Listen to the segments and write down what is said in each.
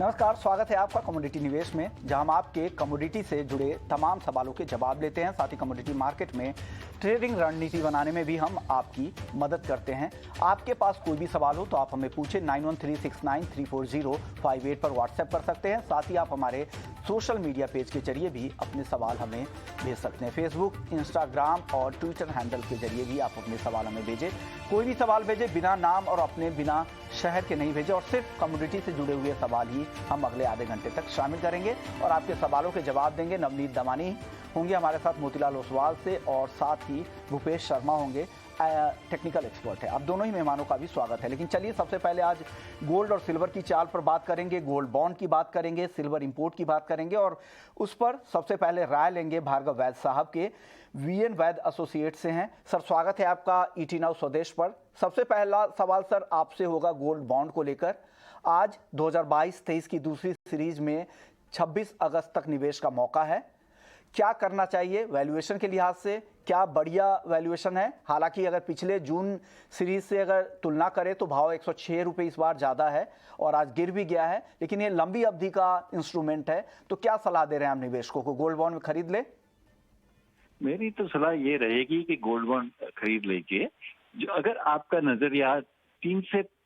नमस्कार, स्वागत है आपका कमोडिटी निवेश में, जहां हम आपके कमोडिटी से जुड़े तमाम सवालों के जवाब लेते हैं। साथ ही कमोडिटी मार्केट में ट्रेडिंग रणनीति बनाने में भी हम आपकी मदद करते हैं। आपके पास कोई भी सवाल हो तो आप हमें पूछें। 9136934058 पर व्हाट्सएप कर सकते हैं। साथ ही आप हमारे सोशल मीडिया पेज के जरिए भी अपने सवाल हमें भेज सकते हैं। फेसबुक, इंस्टाग्राम और ट्विटर हैंडल के जरिए भी आप अपने सवाल हमें भेजें। कोई भी सवाल भेजें, बिना नाम और अपने बिना शहर के नहीं भेजें, और सिर्फ कमोडिटी से जुड़े हुए सवाल ही हम अगले आधे घंटे तक शामिल करेंगे और आपके सवालों के जवाब देंगे। नवनीत दमानी होंगे हमारे साथ मोतीलाल ओसवाल से, और साथ ही भूपेश शर्मा होंगे, टेक्निकल एक्सपर्ट है। आप दोनों ही मेहमानों का भी स्वागत है। लेकिन चलिए सबसे पहले आज गोल्ड और सिल्वर की चाल पर बात करेंगे, गोल्ड बॉन्ड की बात करेंगे, सिल्वर इंपोर्ट की बात करेंगे, और उस पर सबसे पहले राय लेंगे भार्गव वैद साहब के, वीएन वैद एसोसिएट से हैं। सर, स्वागत है आपका ईटी नाउ स्वदेश पर। सबसे पहला सवाल सर आपसे होगा गोल्ड बॉन्ड को लेकर। आज 2022-23 की दूसरी सीरीज में 26 अगस्त तक निवेश का मौका है। क्या करना चाहिए वैल्यूएशन के लिहाज से? क्या बढ़िया वैल्यूएशन है? हालांकि अगर पिछले जून सीरीज से अगर तुलना करें तो भाव 106 रुपये इस बार ज़्यादा है और आज गिर भी गया है, लेकिन ये लंबी अवधि का इंस्ट्रूमेंट है। तो क्या सलाह दे रहे हैं आप निवेशकों को, गोल्ड बॉन्ड में खरीद ले? मेरी तो सलाह ये रहेगी कि गोल्ड बॉन्ड खरीद लीजिए। जो अगर आपका नजरिया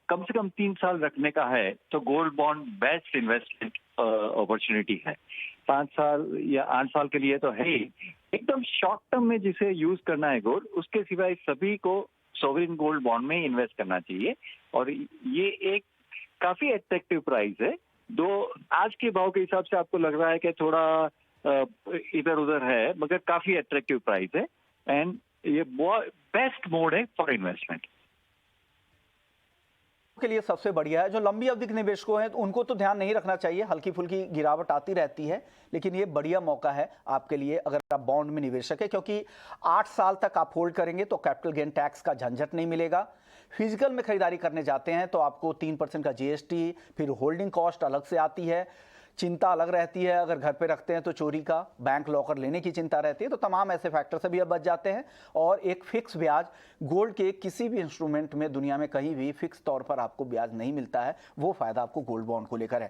कम से कम 3 साल रखने का है तो gold bond best investment opportunity है। 5 साल या 8 साल के लिए तो है ही। एकदम शॉर्ट टर्म में जिसे यूज करना है गोल्ड, उसके सिवाय सभी को सोवरिन गोल्ड बॉन्ड में इन्वेस्ट करना चाहिए। और ये एक काफी अट्रैक्टिव प्राइस है। आज के भाव के हिसाब से आपको लग रहा है कि थोड़ा इधर उधर है, मगर काफी अट्रैक्टिव प्राइस है एंड ये बेस्ट मोड है फॉर इन्वेस्टमेंट के लिए। सबसे बढ़िया है। जो लंबी अवधि के निवेशकों हैं तो उनको तो ध्यान नहीं रखना चाहिए, हल्की फुल्की गिरावट आती रहती है, लेकिन ये बढ़िया मौका है आपके लिए अगर आप बॉन्ड में निवेशक है, क्योंकि 8 साल तक आप होल्ड करेंगे तो कैपिटल गेन टैक्स का झंझट नहीं मिलेगा। फिजिकल में खरीदारी करने जाते हैं तो आपको 3% का जीएसटी, फिर होल्डिंग कॉस्ट अलग से आती है, चिंता अलग रहती है। अगर घर पे रखते हैं तो चोरी का, बैंक लॉकर लेने की चिंता रहती है। तो तमाम ऐसे फैक्टर से भी अब बच जाते हैं। और एक फिक्स ब्याज गोल्ड के किसी भी इंस्ट्रूमेंट में दुनिया में कहीं भी फिक्स तौर पर आपको ब्याज नहीं मिलता है। वो फायदा आपको गोल्ड बॉन्ड को लेकर है।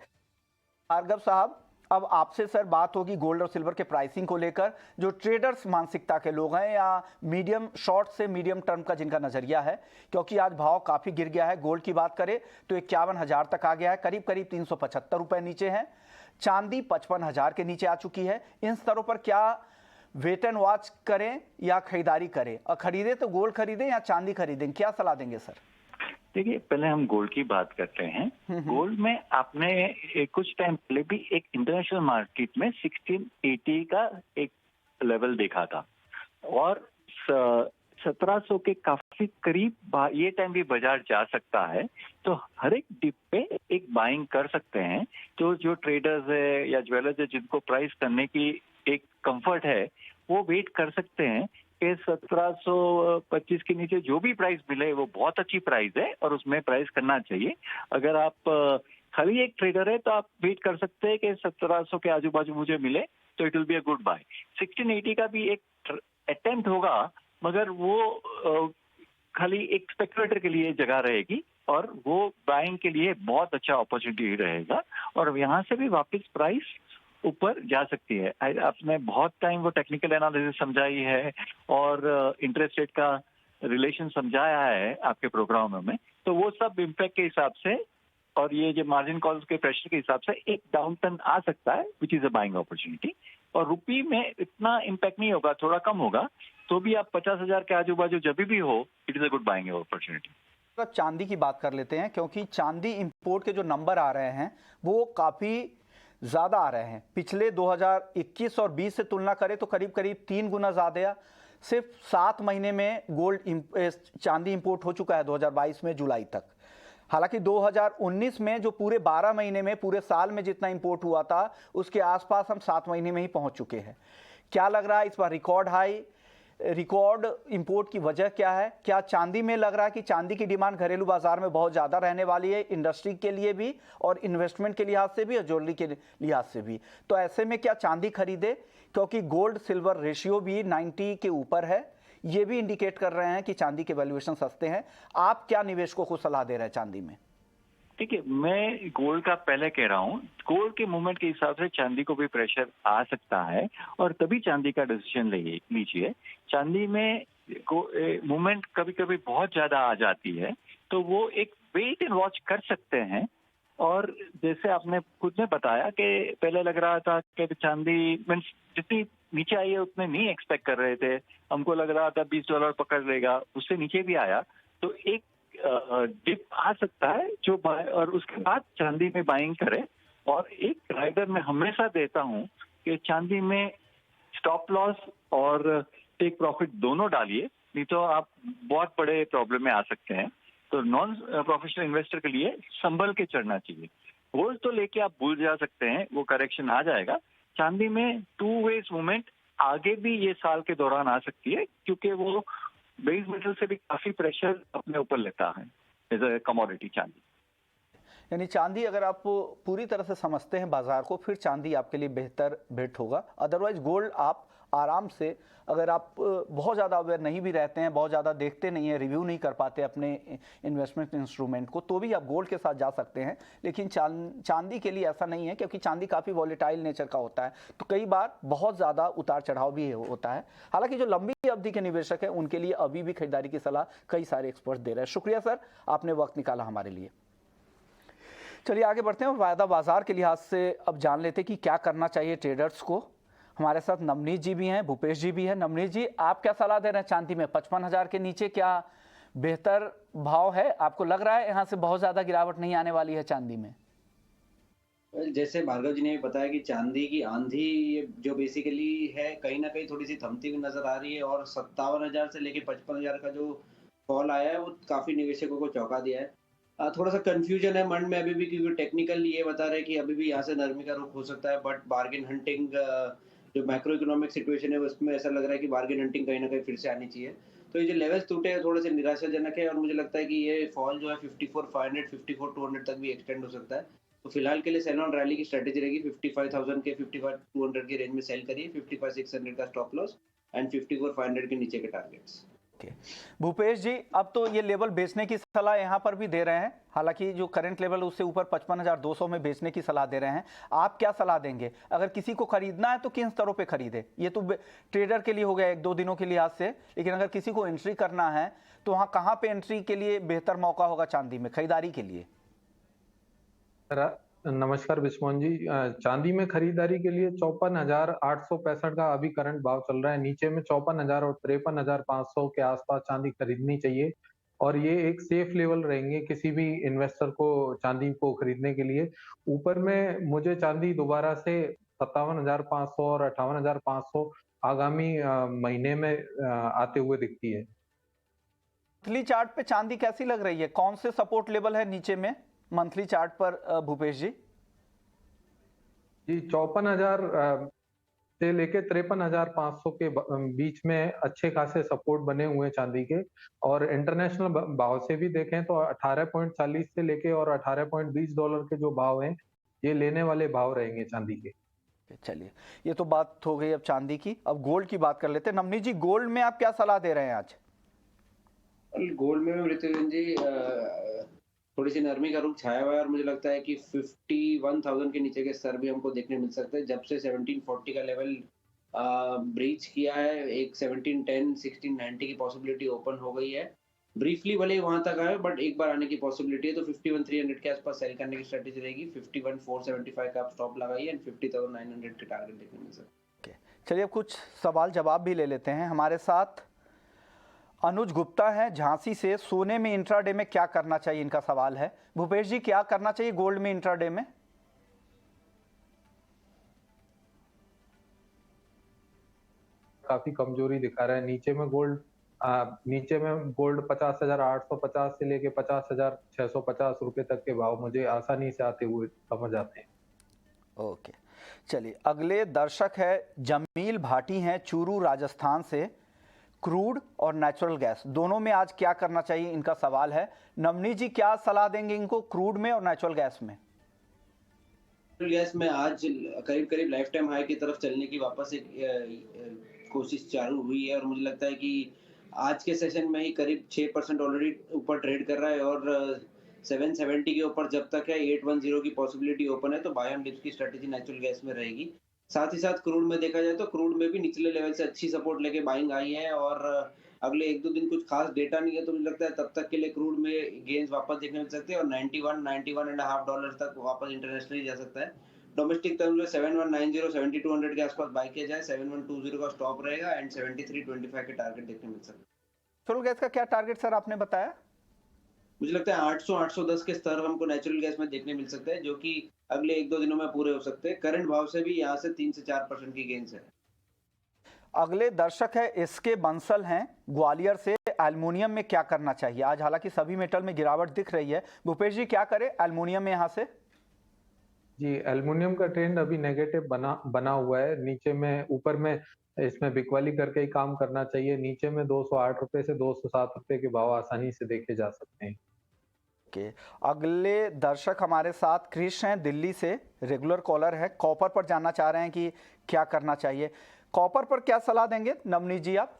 भार्गव साहब, अब आपसे सर बात होगी गोल्ड और सिल्वर के प्राइसिंग को लेकर। जो ट्रेडर्स मानसिकता के लोग हैं या मीडियम शॉर्ट से मीडियम टर्म का जिनका नजरिया है, क्योंकि आज भाव काफी गिर गया है। गोल्ड की बात करें तो 51,000 तक आ गया है, करीब करीब 375 रुपए नीचे है। चांदी 55,000 के नीचे आ चुकी है। इन स्तरों पर क्या वेट एंड वॉच करें या खरीदारी करें? और खरीदे तो गोल्ड खरीदें या चांदी खरीदें, क्या सलाह देंगे सर? देखिए, पहले हम गोल्ड की बात करते हैं। गोल्ड में आपने कुछ टाइम पहले भी एक इंटरनेशनल मार्केट में 1680 का एक लेवल देखा था और 1700 के काफी करीब ये टाइम भी बाजार जा सकता है। तो हर एक डिप पे एक बाइंग कर सकते हैं। तो जो ट्रेडर्स है या ज्वेलर्स है जिनको प्राइस करने की एक कंफर्ट है, वो वेट कर सकते हैं कि 1725 के नीचे जो भी प्राइस मिले वो बहुत अच्छी प्राइस है और उसमें प्राइस करना चाहिए। अगर आप खाली एक ट्रेडर है तो आप वेट कर सकते हैं कि 1700 के आजू बाजू मुझे मिले तो it will be a good buy. 1680 का भी एक अटेम्प्ट होगा, मगर वो खाली एक स्पेकुलेटर के लिए जगह रहेगी और वो बाइंग के लिए बहुत अच्छा अपॉर्चुनिटी रहेगा। और यहाँ से भी वापस प्राइस ऊपर जा सकती है। आपने बहुत टाइम वो टेक्निकल एनालिसिस समझाई है और इंटरेस्ट रेट का रिलेशन समझाया है आपके प्रोग्राम में, तो वो सब इम्पैक्ट के हिसाब से और ये जो मार्जिन कॉल्स के प्रेशर के हिसाब से एक डाउन टर्न आ सकता है, which is a buying opportunity. और रुपी में इतना इम्पैक्ट नहीं होगा, थोड़ा कम होगा, तो भी आप 50,000 के आजू बाजू जब भी हो, it is a good buying opportunity. तो चांदी की बात कर लेते हैं, क्योंकि चांदी इंपोर्ट के जो नंबर आ रहे हैं वो काफी ज्यादा आ रहे हैं। पिछले 2021 और 20 से तुलना करें तो करीब करीब 3 गुना ज्यादा। सिर्फ 7 महीने में चांदी इंपोर्ट हो चुका है 2022 में जुलाई तक। हालांकि 2019 में जो पूरे 12 महीने में, पूरे साल में जितना इंपोर्ट हुआ था उसके आसपास हम 7 महीने में ही पहुंच चुके हैं। क्या लग रहा है इस बार रिकॉर्ड हाई, रिकॉर्ड इंपोर्ट की वजह क्या है? क्या चांदी में लग रहा है कि चांदी की डिमांड घरेलू बाजार में बहुत ज़्यादा रहने वाली है, इंडस्ट्री के लिए भी और इन्वेस्टमेंट के लिहाज से भी और ज्वेलरी के लिहाज से भी? तो ऐसे में क्या चांदी खरीदे? क्योंकि गोल्ड सिल्वर रेशियो भी 90 के ऊपर है, ये भी इंडिकेट कर रहे हैं कि चांदी के वैल्यूएशन सस्ते हैं। आप क्या निवेशकों को सलाह दे रहे हैं चांदी में? ठीक है, मैं गोल्ड का पहले कह रहा हूँ, गोल्ड के मूवमेंट के हिसाब से चांदी को भी प्रेशर आ सकता है और तभी चांदी का डिसीजन लीजिए। चांदी में मूवमेंट कभी कभी बहुत ज्यादा आ जाती है, तो वो एक वेट एंड वॉच कर सकते हैं। और जैसे आपने खुद ने बताया कि पहले लग रहा था कि चांदी मीन्स जितनी नीचे आई है उतने नहीं एक्सपेक्ट कर रहे थे, हमको लग रहा था $20 पकड़ लेगा, उससे नीचे भी आया, तो एक डिप आ सकता है जो और उसके बाद चांदी में बाइंग करें। और एक राइडर मैं हमेशा देता हूं कि चांदी में स्टॉप लॉस और टेक प्रॉफिट दोनों डालिए, नहीं तो आप बहुत बड़े प्रॉब्लम में आ सकते हैं। तो नॉन प्रोफेशनल इन्वेस्टर के लिए संभल के चढ़ना चाहिए। गोल्ड तो लेके आप भूल जा सकते हैं, वो करेक्शन आ जाएगा। चांदी में टू वेज मूवमेंट आगे भी ये साल के दौरान आ सकती है, क्योंकि वो बेस मेटल से भी काफी प्रेशर अपने ऊपर लेता है एज अ कमोडिटी चांदी। यानी चांदी अगर आप पूरी तरह से समझते हैं बाजार को, फिर चांदी आपके लिए बेहतर बेट होगा। अदरवाइज गोल्ड आप आराम से, अगर आप बहुत ज़्यादा अवेयर नहीं भी रहते हैं, बहुत ज़्यादा देखते नहीं हैं, रिव्यू नहीं कर पाते अपने इन्वेस्टमेंट इंस्ट्रूमेंट को, तो भी आप गोल्ड के साथ जा सकते हैं। लेकिन चांदी के लिए ऐसा नहीं है, क्योंकि चांदी काफ़ी वॉलेटाइल नेचर का होता है, तो कई बार बहुत ज़्यादा उतार चढ़ाव भी होता है। हालांकि जो लंबी अवधि के निवेशक हैं उनके लिए अभी भी खरीदारी की सलाह कई सारे एक्सपर्ट दे रहे हैं। शुक्रिया सर, आपने वक्त निकाला हमारे लिए। चलिए आगे बढ़ते हैं और वायदा बाजार के लिहाज से अब जान लेते हैं कि क्या करना चाहिए ट्रेडर्स को। हमारे साथ नवनीत जी भी हैं, भूपेश जी भी हैं। नवनीत जी, आप क्या सलाह दे रहे हैं चांदी में? 55,000 के नीचे क्या बेहतर भाव है? आपको लग रहा है यहाँ से बहुत ज़्यादा गिरावट नहीं आने वाली है चांदी में? जैसे भार्गव जी ने भी बताया कि चांदी की आंधी जो बेसिकली है कहीं ना कहीं थोड़ी सी थमती हुई नजर आ रही है, और 57,000 से लेके 55,000 का जो फॉल आया है वो काफी निवेशकों को चौंका दिया है। थोड़ा सा कंफ्यूजन है मन में अभी भी, क्योंकि टेक्निकल ये बता रहे हैं कि अभी भी यहाँ से नरमी का रुख हो सकता है, बट बार्गेन हंटिंग जो मैक्रो इकोनॉमिक सिचुएशन है उसमें ऐसा लग रहा है कि बार्गेन हंटिंग कहीं ना कहीं फिर से आनी चाहिए। तो ये जो लेवल्स टूटे हैं थोड़े से निराशाजनक है, और मुझे लगता है कि ये फॉल जो है 54,500 54,200 तक भी एक्सटेंड हो सकता है। तो फिलहाल के लिए सेल ऑन रैली की स्ट्रेटेजी रहेगी 55,000 के 55,200 के रेंज में सेल करिए, 55,600 का स्टॉप लॉस एंड 54,500 के नीचे के टारगेट्स। भूपेश जी, अब तो ये लेवल बेचने की सलाह यहाँ पर भी दे रहे हैं, हालांकि जो करंट लेवल उससे ऊपर 55,200 में बेचने की सलाह दे रहे हैं। आप क्या सलाह देंगे? अगर किसी को खरीदना है तो किन स्तरों पे खरीदे? ये तो ट्रेडर के लिए हो गया एक दो दिनों के लिहाज से, लेकिन अगर किसी को एंट्री करना है तो वहाँ कहाँ पे एंट्री के लिए बेहतर मौका होगा चांदी में खरीदारी के लिए? नमस्कार बिस्मोन जी। चांदी में खरीदारी के लिए 54,865 का अभी करंट भाव चल रहा है। नीचे में 54,000 और 53,500 के आसपास चांदी खरीदनी चाहिए, और ये एक सेफ लेवल रहेंगे किसी भी इन्वेस्टर को चांदी को खरीदने के लिए। ऊपर में मुझे चांदी दोबारा से 57,500 और 58,500 आगामी महीने में आते हुए दिखती है। मंथली चार्ट पे चांदी कैसी लग रही है? कौन से सपोर्ट लेवल है नीचे में मंथली चार्ट पर भूपेश जी? जी 54,000 से लेके 53,500 के बीच में अच्छे खासे सपोर्ट बने हुए हैं चांदी के। और इंटरनेशनल भाव से भी देखें तो 18.40 से लेके और $18.20 के जो भाव हैं, ये लेने वाले भाव रहेंगे चांदी के। चलिए, ये तो बात हो गई अब चांदी की। अब गोल्ड की बात कर लेते हैं। नवनीत जी, गोल्ड में आप क्या सलाह दे रहे हैं आज? गोल्ड में मृत्युंजय जी थोड़ी सी नरमी का रुख छाया हुआ है, और मुझे लगता है कि 51,000 के नीचे के स्तर भी हमको देखने मिल सकते हैं। जब से 1740 का लेवल ब्रीच किया है, एक 1710 1690 की पॉसिबिलिटी ओपन हो गई है। ब्रीफली भले वहां तक आए, बट एक बार आने की पॉसिबिलिटी है। तो 51,300 के आसपास सेल करने की स्ट्रेटेजी रहेगी। 51,475 का आप स्टॉप लगाइए एंड 50,900 के टारगेट देखने मिल सकते हैं। चलिए, अब कुछ सवाल जवाब भी ले लेते हैं। हमारे साथ अनुज गुप्ता है झांसी से। सोने में इंट्राडे में क्या करना चाहिए, इनका सवाल है। भूपेश जी, क्या करना चाहिए गोल्ड में इंट्राडे में? काफी कमजोरी दिखा रहा है। नीचे में गोल्ड 50,850 से लेके 50,650 रुपए तक के भाव मुझे आसानी से आते हुए समझ आते हैं। ओके, चलिए अगले दर्शक है जमील भाटी हैं चूरू राजस्थान से। क्रूड और नेचुरल गैस दोनों में आज क्या करना चाहिए, इनका सवाल है। नवनीत जी, क्या सलाह देंगे इनको क्रूड में और नेचुरल गैस में? गैस में आज करीब करीब लाइफ टाइम हाई की तरफ चलने की वापस एक कोशिश चालू हुई है, और मुझे लगता है कि आज के सेशन में ही करीब 6% ऑलरेडी ऊपर ट्रेड कर रहा है, और 770 के ऊपर जब तक है, 810 की पॉसिबिलिटी ओपन है, तो बाय ऑन डिप्स की स्ट्रेटेजी नेचुरल गैस में रहेगी। साथ ही साथ क्रूड में देखा जाए तो क्रूड में भी निचले लेवल से अच्छी सपोर्ट लेके बाइंग आई है, और अगले 1-2 दिन कुछ खास डेटा नहीं है, तो मुझे लगता है तब तक के लिए क्रूड में गेन्स वापस देखने मिल सकते हैं, और 91-91.5 डॉलर तक वापस इंटरनेशनली जा सकता है। डोमेस्टिक टर्म में 7190 7200 के आसपास बाय किया जाए, 7120 का स्टॉप रहेगा एंड 7325 के टारगेट देखने मिल सकते हैं। नेचुरल गैस का क्या टारगेट सर आपने बताया? मुझे लगता है 800-810 के स्तर हमको नेचुरल गैस में देखने मिल सकते हैं, जो कि अगले 1-2 दिनों में पूरे हो सकते हैं। करंट भाव से भी यहाँ से 3 से 4% की गेन्स है। अगले दर्शक है इसके बंसल हैं ग्वालियर से। एल्युमिनियम में क्या करना चाहिए? आज हालांकि सभी मेटल में गिरावट दिख रही है, भूपेश जी क्या करे एल्युमिनियम में यहाँ से? जी, एल्युमिनियम का ट्रेंड अभी नेगेटिव बना हुआ है। नीचे में, ऊपर में इसमें बिकवाली करके ही काम करना चाहिए। नीचे में 208 रुपए से 207 रुपए के भाव आसानी से देखे जा सकते हैं। ओके, अगले दर्शक हमारे साथ क्रिश हैं दिल्ली से, रेगुलर कॉलर है। कॉपर पर जानना चाह रहे हैं कि क्या करना चाहिए। कॉपर पर क्या सलाह देंगे नवनीत जी आप?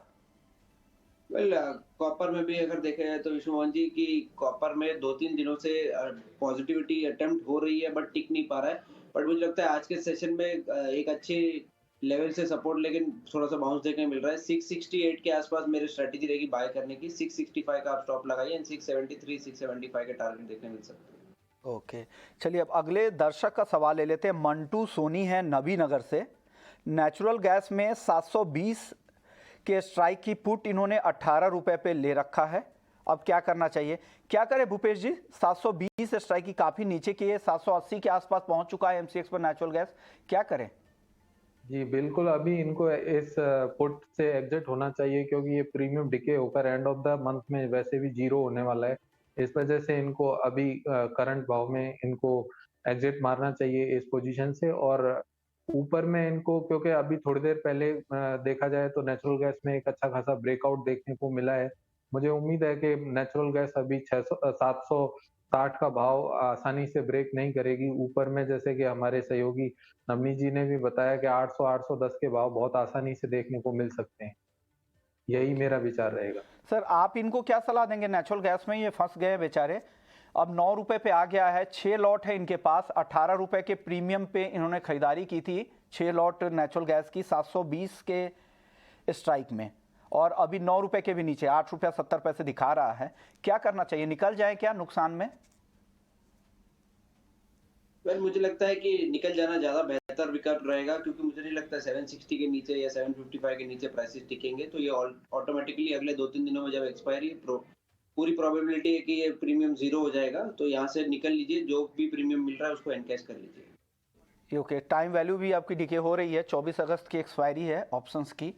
कॉपर में भी अगर देखा जाए तो विष्णुमोहन जी की कॉपर में 2-3 दिनों से पॉजिटिविटी अटेम्प्ट हो रही है, बट टिक नहीं पा रहा है। बट मुझे लगता है आज के सेशन में एक अच्छे लेवल से सपोर्ट लेकिन थोड़ा सा बाउंस देखने मिल रहा है। 668 के आसपास मेरी स्ट्रेटेजी रहेगी बाय करने की। 665 का आप स्टॉप लगाइए एंड 673 675 के टारगेट देखने मिल सकते हैं। ओके, चलिए अब अगले दर्शक का सवाल ले लेते हैं। मंटू सोनी है नबी नगर से। नेचुरल गैस में 720 के स्ट्राइक की पुट इन्होंने 18 रुपए पे ले रखा है, अब क्या करना चाहिए? क्या करें भूपेश जी? 720 स्ट्राइक की काफी नीचे की है, 780 के आसपास पहुंच चुका है एमसीएक्स पर नेचुरल गैस, क्या करें? जी बिल्कुल, अभी इनको इस पुट से एग्जिट होना चाहिए, क्योंकि ये प्रीमियम डिके होकर एंड ऑफ द मंथ में वैसे भी जीरो होने वाला है। इस वजह से इनको अभी करंट भाव में इनको एग्जिट मारना चाहिए इस पोजीशन से। और ऊपर में इनको, क्योंकि अभी थोड़ी देर पहले देखा जाए तो नेचुरल गैस में एक अच्छा खासा ब्रेकआउट देखने को मिला है। मुझे उम्मीद है कि नेचुरल गैस अभी 760 का भाव आसानी से ब्रेक नहीं करेगी। ऊपर में जैसे कि हमारे सहयोगी नवनीत जी ने भी बताया कि 800-810 के भाव बहुत आसानी से देखने को मिल सकते हैं। यही मेरा विचार रहेगा। सर आप इनको क्या सलाह देंगे? नेचुरल गैस में ये फंस गए बेचारे, अब 9 रुपए पे आ गया है। 6 लॉट है इनके पास, 18 रुपए के प्रीमियम पे इन्होंने खरीदारी की थी 6 लॉट नेचुरल गैस की 720 के स्ट्राइक में, और अभी 9 रुपए के भी नीचे 8 रुपया 70 पैसे दिखा रहा है। क्या करना चाहिए? निकल जाए क्या नुकसान में? मुझे लगता है कि निकल जाना ज्यादा बेहतर विकल्प रहेगा, क्योंकि मुझे नहीं लगता 760 के नीचे या 755 के नीचे प्राइसेस टिकेंगे। तो ये ऑटोमेटिकली अगले 2-3 दिनों में जब एक्सपायरी पूरी प्रोबेबिलिटी है कि ये प्रीमियम जीरो हो जाएगा, तो यहाँ से निकल लीजिए। जो भी प्रीमियम मिल रहा है उसको एनकैश कर लीजिए। ओके, टाइम वैल्यू भी आपकी डिके हो रही है, 24 अगस्त की एक्सपायरी है ऑप्शंस की,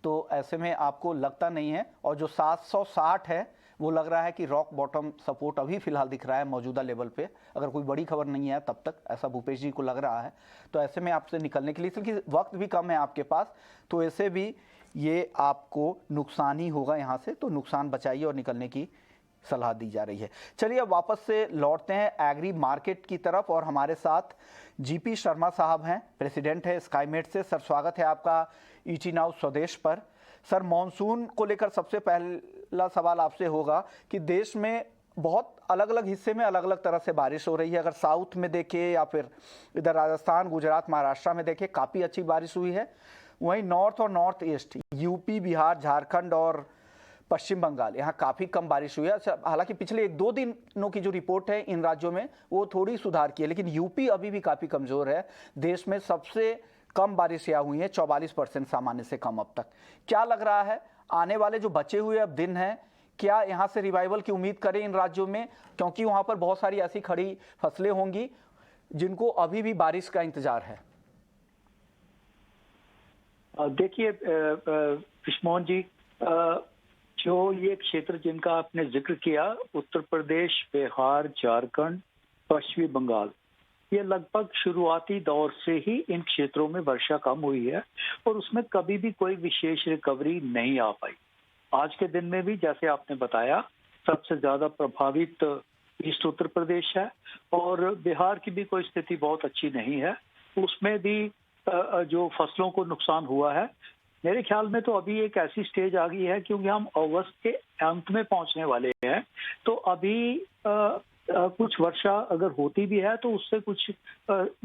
तो ऐसे में आपको लगता नहीं है। और जो 760 है वो लग रहा है कि रॉक बॉटम सपोर्ट अभी फिलहाल दिख रहा है मौजूदा लेवल पे, अगर कोई बड़ी खबर नहीं है तब तक, ऐसा भूपेश जी को लग रहा है। तो ऐसे में आपसे निकलने के लिए, क्योंकि वक्त भी कम है आपके पास, तो ऐसे भी ये आपको नुकसान ही होगा यहाँ से, तो नुकसान बचाइए और निकलने की सलाह दी जा रही है। चलिए अब वापस से लौटते हैं एग्री मार्केट की तरफ, और हमारे साथ जीपी शर्मा साहब हैं, प्रेसिडेंट है स्काईमेट से। सर स्वागत है आपका ईटी नाउ स्वदेश पर। सर मॉनसून को लेकर सबसे पहला सवाल आपसे होगा कि देश में बहुत अलग अलग हिस्से में अलग अलग तरह से बारिश हो रही है। अगर साउथ में देखें या फिर इधर राजस्थान, गुजरात, महाराष्ट्र में देखें काफ़ी अच्छी बारिश हुई है। वहीं नॉर्थ और north east, UP, Bihar, Jharkhand और पश्चिम बंगाल, यहाँ काफ़ी कम बारिश हुई है। अच्छा, हालांकि पिछले 1-2 दिनों की जो रिपोर्ट है इन राज्यों में वो थोड़ी सुधार की है, लेकिन यूपी अभी भी काफ़ी कमज़ोर है। देश में सबसे कम बारिश यहाँ हुई है, 44% सामान्य से कम अब तक। क्या लग रहा है आने वाले जो बचे हुए अब दिन हैं, क्या यहाँ से रिवाइवल की उम्मीद करें इन राज्यों में? क्योंकि वहाँ पर बहुत सारी ऐसी खड़ी फसलें होंगी जिनको अभी भी बारिश का इंतजार है। देखिए विष्णुमोहन जी, जो ये क्षेत्र जिनका आपने जिक्र किया, उत्तर प्रदेश, बिहार, झारखंड, पश्चिमी बंगाल, ये लगभग शुरुआती दौर से ही इन क्षेत्रों में वर्षा कम हुई है और उसमें कभी भी कोई विशेष रिकवरी नहीं आ पाई। आज के दिन में भी जैसे आपने बताया सबसे ज्यादा प्रभावित ईस्ट उत्तर प्रदेश है और बिहार की भी कोई स्थिति बहुत अच्छी नहीं है। उसमें भी जो फसलों को नुकसान हुआ है, मेरे ख्याल में तो अभी एक ऐसी स्टेज आ गई है, क्योंकि हम अगस्त के अंत में पहुंचने वाले हैं, तो अभी कुछ वर्षा अगर होती भी है तो उससे कुछ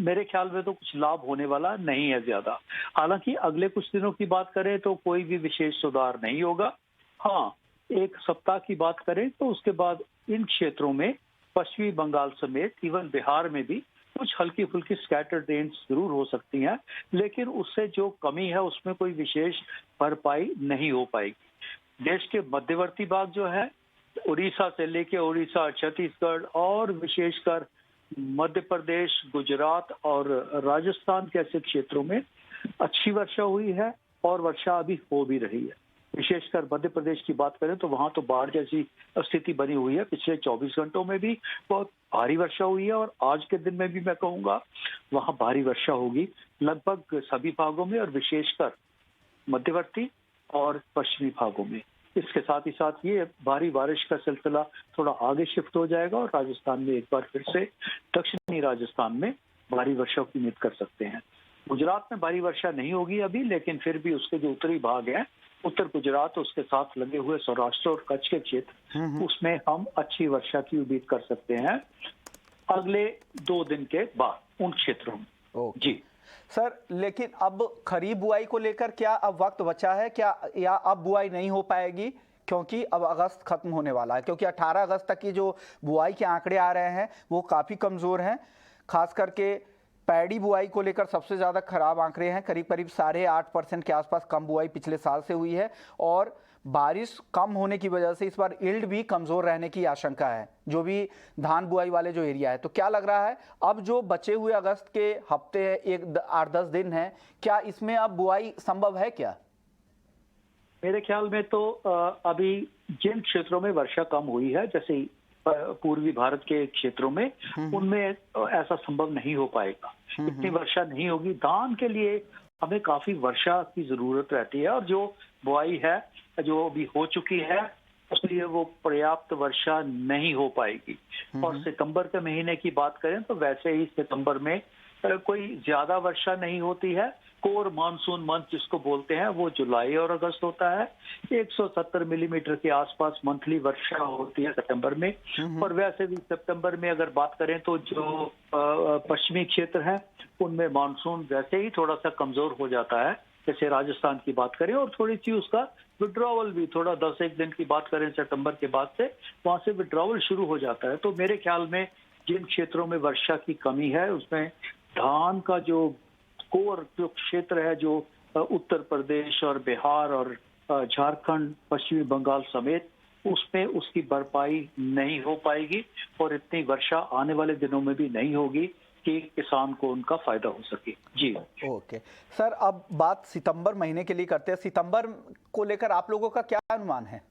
मेरे ख्याल में तो कुछ लाभ होने वाला नहीं है ज्यादा। हालांकि अगले कुछ दिनों की बात करें तो कोई भी विशेष सुधार नहीं होगा। हाँ, एक सप्ताह की बात करें तो उसके बाद इन क्षेत्रों में पश्चिमी बंगाल समेत इवन बिहार में भी कुछ हल्की फुल्की स्कैटर्ड रेन्स जरूर हो सकती हैं, लेकिन उससे जो कमी है उसमें कोई विशेष भरपाई नहीं हो पाएगी। देश के मध्यवर्ती भाग जो है, उड़ीसा से लेके उड़ीसा, छत्तीसगढ़ और विशेषकर मध्य प्रदेश, गुजरात और राजस्थान के ऐसे क्षेत्रों में अच्छी वर्षा हुई है और वर्षा अभी हो भी रही है। विशेषकर मध्य प्रदेश की बात करें तो वहां तो बाढ़ जैसी स्थिति बनी हुई है। पिछले 24 घंटों में भी बहुत भारी वर्षा हुई है और आज के दिन में भी मैं कहूँगा वहां भारी वर्षा होगी लगभग सभी भागों में और विशेषकर मध्यवर्ती और पश्चिमी भागों में। इसके साथ ही साथ ये भारी बारिश का सिलसिला थोड़ा आगे शिफ्ट हो जाएगा और राजस्थान में एक बार फिर से दक्षिणी राजस्थान में भारी वर्षा की उम्मीद कर सकते हैं। गुजरात में भारी वर्षा नहीं होगी अभी, लेकिन फिर भी उसके जो उत्तरी भाग है, उत्तर गुजरात, उसके साथ लगे हुए सौराष्ट्र और कच्छ के क्षेत्र, उसमें हम अच्छी वर्षा की उम्मीद कर सकते हैं अगले 2 दिन के बाद उन क्षेत्रों में। जी सर, लेकिन अब खरीफ बुआई को लेकर क्या अब वक्त बचा है क्या, या अब बुआई नहीं हो पाएगी क्योंकि अब अगस्त खत्म होने वाला है? क्योंकि 18 अगस्त तक की जो बुआई के आंकड़े आ रहे हैं वो काफ़ी कमज़ोर हैं। खास करके पैडी बुआई को लेकर सबसे ज़्यादा खराब आंकड़े हैं। करीब करीब 8.5% के आसपास कम बुआई पिछले साल से हुई है और बारिश कम होने की वजह से इस बार यील्ड भी कमज़ोर रहने की आशंका है, जो भी धान बुआई वाले जो एरिया है। तो क्या लग रहा है अब जो बचे हुए अगस्त के हफ्ते 8-10 दिन हैं, क्या इसमें अब बुआई संभव है क्या? मेरे ख्याल में तो अभी जिन क्षेत्रों में वर्षा कम हुई है, जैसे पूर्वी भारत के क्षेत्रों में, उनमें ऐसा संभव नहीं हो पाएगा। इतनी वर्षा नहीं होगी। धान के लिए हमें काफी वर्षा की जरूरत रहती है और जो बुआई है जो अभी हो चुकी है उसलिए वो पर्याप्त वर्षा नहीं हो पाएगी। और सितंबर के महीने की बात करें तो वैसे ही सितंबर में कोई ज्यादा वर्षा नहीं होती है। कोर मानसून मंथ जिसको बोलते हैं वो जुलाई और अगस्त होता है। 170 मिलीमीटर के आसपास मंथली वर्षा होती है सितंबर में। और वैसे भी सितंबर में अगर बात करें तो जो पश्चिमी क्षेत्र है उनमें मानसून वैसे ही थोड़ा सा कमजोर हो जाता है। जैसे राजस्थान की बात करें और थोड़ी सी उसका विड्रॉवल भी, थोड़ा 10-1 दिन की बात करें सितंबर के बाद से, वहां से विड्रॉवल शुरू हो जाता है। तो मेरे ख्याल में जिन क्षेत्रों में वर्षा की कमी है उसमें धान का जो कोर जो क्षेत्र है, जो उत्तर प्रदेश और बिहार और झारखंड, पश्चिमी बंगाल समेत, उसमें उसकी भरपाई नहीं हो पाएगी और इतनी वर्षा आने वाले दिनों में भी नहीं होगी कि किसान को उनका फायदा हो सके। जी ओके सर, अब बात सितंबर महीने के लिए करते हैं। सितंबर को लेकर आप लोगों का क्या अनुमान है?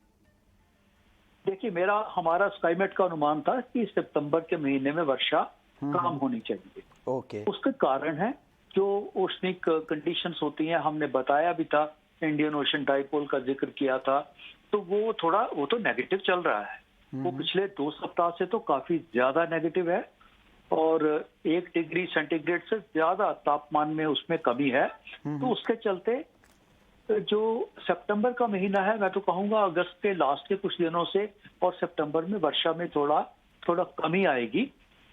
देखिए, हमारा स्काईमेट का अनुमान था कि सितंबर के महीने में वर्षा कम होनी चाहिए। ओके, उसके कारण है जो ओशनिक कंडीशंस होती हैं, हमने बताया भी था, इंडियन ओशन डाइपोल का जिक्र किया था, तो वो तो नेगेटिव चल रहा है। वो पिछले 2 सप्ताह से तो काफी ज्यादा नेगेटिव है और 1 डिग्री सेंटीग्रेड से ज्यादा तापमान में उसमें कमी है। तो उसके चलते जो सितंबर का महीना है, मैं तो कहूंगा अगस्त के लास्ट के कुछ दिनों से और सितंबर में वर्षा में थोड़ा कमी आएगी।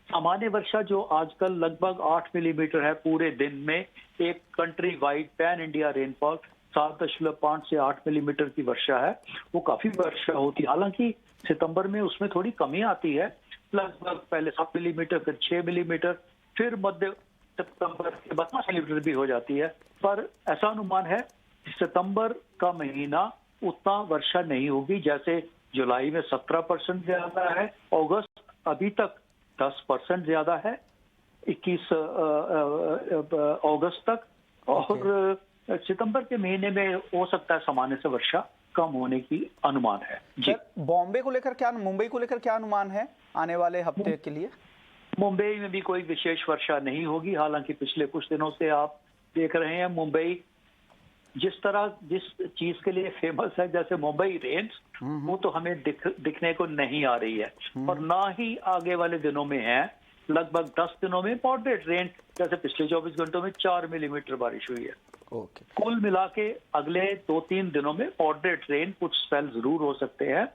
सामान्य वर्षा जो आजकल लगभग 8 मिलीमीटर है पूरे दिन में, एक country wide pan India rainfall 7.5 से 8 मिलीमीटर की वर्षा है, वो काफी वर्षा होती है। हालांकि सितंबर में उसमें थोड़ी कमी आती है, लगभग पहले 7 मिलीमीटर, फिर 6 मिलीमीटर, फिर मध्य सितंबर के बाद 5 मिलीमीटर भी हो जाती है। पर ऐसा अनुमान है सितंबर का महीना उतना वर्षा नहीं होगी। जैसे जुलाई में 17% ज्यादा है, अगस्त अभी तक 10% ज्यादा है, 21 अगस्त तक, और सितंबर के महीने में हो सकता है सामान्य से वर्षा कम होने की अनुमान है। जी, बॉम्बे को लेकर क्या, मुंबई को लेकर क्या अनुमान है आने वाले हफ्ते के लिए? मुंबई में भी कोई विशेष वर्षा नहीं होगी। हालांकि पिछले कुछ दिनों से आप देख रहे हैं मुंबई जिस चीज के लिए फेमस है, जैसे मुंबई रेन्स, वो तो हमें दिखने को नहीं आ रही है और ना ही आगे वाले दिनों में है। लगभग 10 दिनों में मॉडरेट रेन, जैसे पिछले 24 घंटों में 4 मिलीमीटर बारिश हुई है। कुल मिला के अगले 2-3 दिनों में मॉडरेट रेन कुछ स्पेल जरूर हो सकते हैं,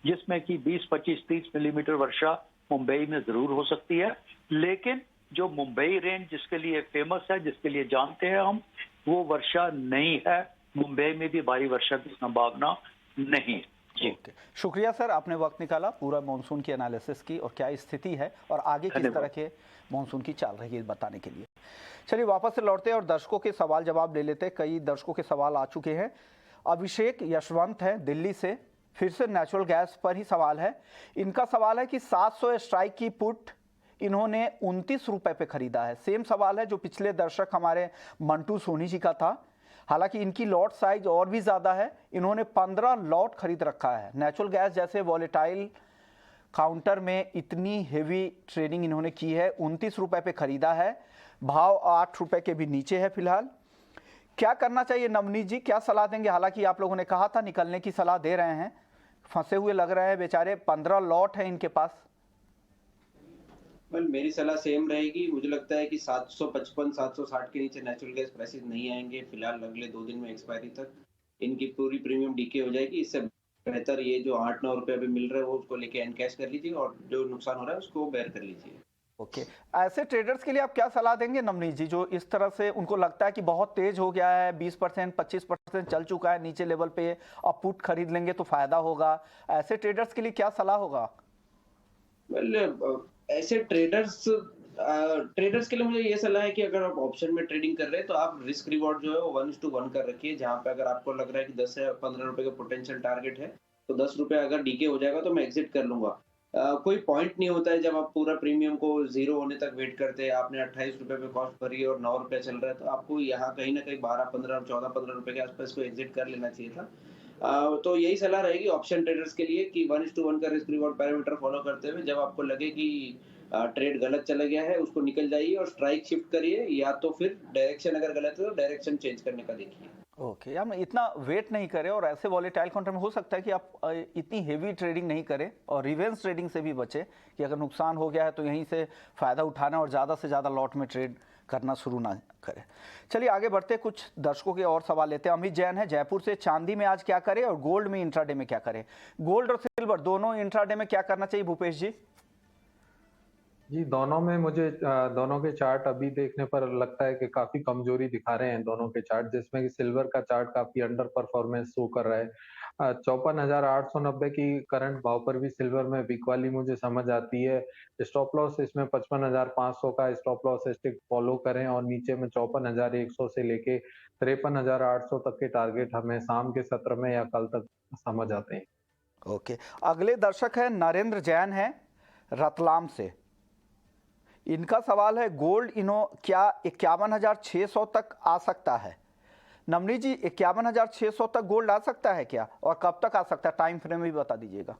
जिसमें कि 20, 25, 30 मिलीमीटर वर्षा मुंबई में जरूर हो सकती है, लेकिन जो मुंबई रेंज जिसके लिए फेमस है, जिसके लिए जानते हैं हम, वो वर्षा नहीं है। मुंबई में भी भारी वर्षा की संभावना नहीं। जी ओके, शुक्रिया सर, आपने वक्त निकाला पूरा मानसून की एनालिसिस की और क्या स्थिति है और आगे किस तरह के मानसून की चाल रही है बताने के लिए। चलिए वापस से लौटते हैं और दर्शकों के सवाल जवाब ले लेते हैं। कई दर्शकों के सवाल आ चुके हैं। अभिषेक यशवंत है दिल्ली से, फिर से नेचुरल गैस पर ही सवाल है। इनका सवाल है कि 700 स्ट्राइक की पुट इन्होंने 29 रुपए पे खरीदा है। सेम सवाल है जो पिछले दर्शक हमारे मंटू सोनी जी का था। हालांकि इनकी लॉट साइज और भी ज़्यादा है, इन्होंने 15 लॉट खरीद रखा है। नेचुरल गैस जैसे वॉलेटाइल काउंटर में इतनी हेवी ट्रेडिंग इन्होंने की है, 29 रुपए पे खरीदा है, भाव 8 रुपए के भी नीचे है फिलहाल। क्या करना चाहिए नवनीत जी, क्या सलाह देंगे? हालांकि आप लोगों ने कहा था निकलने की सलाह दे रहे हैं, फंसे हुए लग रहे हैं बेचारे, 15 लॉट है इनके पास। मेरी सलाह सेम रहेगी। मुझे लगता है कि 755 760 के नीचे नेचुरल गैस प्राइसेस नहीं आएंगे फिलहाल अगले 2 दिन में एक्सपायरी तक। इनकी पूरी प्रीमियम डीके हो जाएगी। इससे बेहतर ये जो 8-9 रुपए अभी मिल रहा है वो उसको लेके एनकैश कर लीजिए और जो नुकसान हो रहा है उसको बेयर कर लीजिए। ओके, ऐसे ट्रेडर्स के लिए आप क्या सलाह देंगे नवनीत जी, जो इस तरह से उनको लगता है कि बहुत तेज हो गया है, 20% 25% चल चुका है नीचे लेवल पे, अब पुट खरीद लेंगे तो फायदा होगा, ऐसे ट्रेडर्स के लिए क्या सलाह होगा? ऐसे ट्रेडर्स के लिए मुझे ये सलाह है कि अगर आप ऑप्शन में ट्रेडिंग कर रहे हैं तो आप रिस्क रिवॉर्ड जो है वो 1:1 कर रखिए। जहां पे अगर आपको लग रहा है कि 10 से 15 रुपए का पोटेंशियल टारगेट है तो 10 रुपए अगर डीके हो जाएगा तो मैं एग्जिट कर लूंगा। कोई पॉइंट नहीं होता है जब आप पूरा प्रीमियम को 0 होने तक वेट करते हैं। आपने 28 रुपए पे कॉस्ट भरी है और 9 रुपए चल रहा है तो आपको यहाँ कहीं ना कहीं 12, 15, 14, 15 रुपए के आसपास को एग्जिट कर लेना चाहिए था। तो यही सलाह रहेगी ऑप्शन ट्रेडर्स के लिए कि 1:1 का रिस्क रिवॉर्ड पैरामीटर फॉलो करते हुए जब आपको लगे कि ट्रेड गलत चला गया है उसको निकल जाइए और स्ट्राइक शिफ्ट करिए, या तो फिर डायरेक्शन अगर गलत है तो डायरेक्शन चेंज करने का देखिए। ओके, हम इतना वेट नहीं करें और ऐसे वॉलेटाइल काउंटर में हो सकता है कि आप इतनी हेवी ट्रेडिंग नहीं करें और रिवेंस ट्रेडिंग से भी बचें कि अगर नुकसान हो गया है तो यहीं से फ़ायदा उठाना और ज़्यादा से ज़्यादा लॉट में ट्रेड करना शुरू ना करें। चलिए आगे बढ़ते, कुछ दर्शकों के और सवाल लेते हैं। अमित जैन है जयपुर से, चांदी में आज क्या करें और गोल्ड में इंट्राडे में क्या करें? गोल्ड और सिल्वर दोनों इंट्राडे में क्या करना चाहिए भूपेश जी? जी, दोनों में मुझे दोनों के चार्ट अभी देखने पर लगता है कि काफी कमजोरी दिखा रहे हैं दोनों के चार्ट, जिसमें कि सिल्वर का चार्ट काफी अंडर परफॉर्मेंस शो कर रहा है। 54,890 की करंट भाव पर भी सिल्वर में वीक वाली मुझे समझ आती है। स्टॉप लॉस इसमें 55,500 का स्टॉप लॉस स्टिक फॉलो करें और नीचे में 54,100 से लेके 53,800 तक के टारगेट हमें शाम के सत्र में या कल तक समझ आते हैं। ओके, अगले दर्शक है नरेंद्र जैन है रतलाम से। इनका सवाल है गोल्ड इनो क्या 51,600 तक आ सकता है? नवनीत जी 51,600 तक गोल्ड आ सकता है क्या और कब तक आ सकता है? टाइम फ्रेम भी बता दीजिएगा।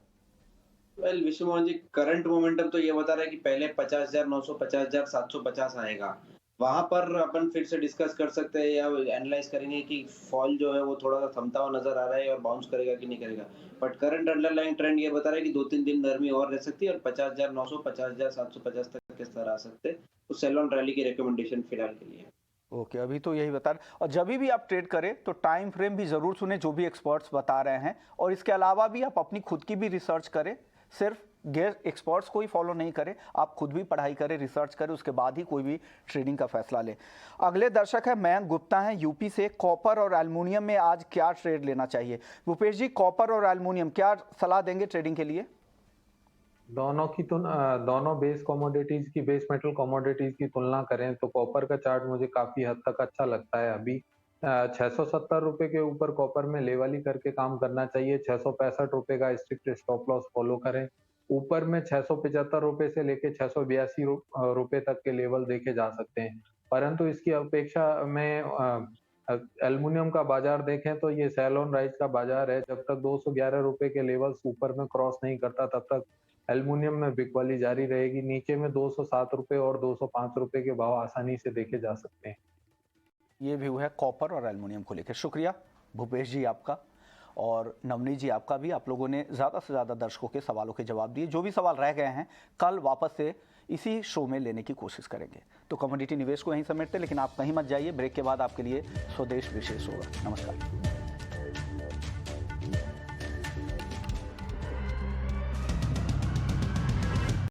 विश्व मोहन जी, करंट मोमेंटम तो ये बता रहा है कि पहले 50,900 50,750 आएगा। वहां पर अपन फिर से डिस्कस कर सकते हैं या एनालाइज करेंगे कि फॉल जो है वो थोड़ा सा थमता हुआ नजर आ रहा है और बाउंस करेगा कि नहीं करेगा। बट करंट अंडरलाइन ट्रेंड ये बता रहा है कि 2-3 दिन नरमी और रह सकती है और 50,900 50,750 तक के स्तर आ सकते हैं। तो सेल ऑन रैली की रिकमेंडेशन फिलहाल के लिए। ओके, अभी तो यही बता रहे। और जब भी आप ट्रेड करें तो टाइम फ्रेम भी जरूर सुने जो भी एक्सपर्ट्स बता रहे हैं, और इसके अलावा भी आप अपनी खुद की भी रिसर्च करें। सिर्फ गैर एक्सपर्ट्स को ही फॉलो नहीं करें, आप खुद भी पढ़ाई करें, रिसर्च करें, उसके बाद ही कोई भी ट्रेडिंग का फैसला लें। अगले दर्शक है मयंक गुप्ता हैं यूपी से। कॉपर और एल्युमिनियम में आज क्या ट्रेड लेना चाहिए? भूपेश जी, कॉपर और एल्युमिनियम क्या सलाह देंगे ट्रेडिंग के लिए? दोनों बेस कमोडिटीज की, बेस मेटल कमोडिटीज की तुलना करें तो कॉपर का चार्ट मुझे काफी हद तक अच्छा लगता है। अभी 670 रुपए के ऊपर कॉपर में लेवली करके काम करना चाहिए। 665 रुपए का स्ट्रिक्ट स्टॉप लॉस फॉलो करें। ऊपर में 675 रुपए से लेके 682 रुपए तक के लेवल देखे जा सकते हैं। परंतु इसकी अपेक्षा में एल्युमिनियम का बाजार देखें तो ये सेल ऑन राइज का बाजार है। जब तक 211 रुपए के लेवल्स ऊपर में क्रॉस नहीं करता तब तक एल्युमिनियम में बिकवाली जारी रहेगी। नीचे में 207 रुपए और 205 रुपए के भाव आसानी से देखे जा सकते हैं। ये व्यू है कॉपर और एल्युमिनियम को लेकर। शुक्रिया भूपेश जी आपका, और नवनीत जी आपका भी। आप लोगों ने ज़्यादा से ज़्यादा दर्शकों के सवालों के जवाब दिए। जो भी सवाल रह गए हैं कल वापस से इसी शो में लेने की कोशिश करेंगे। तो कमोडिटी निवेश को यहीं समेटते, लेकिन आप कहीं मत जाइए। ब्रेक के बाद आपके लिए स्वदेश विशेष होगा। नमस्कार।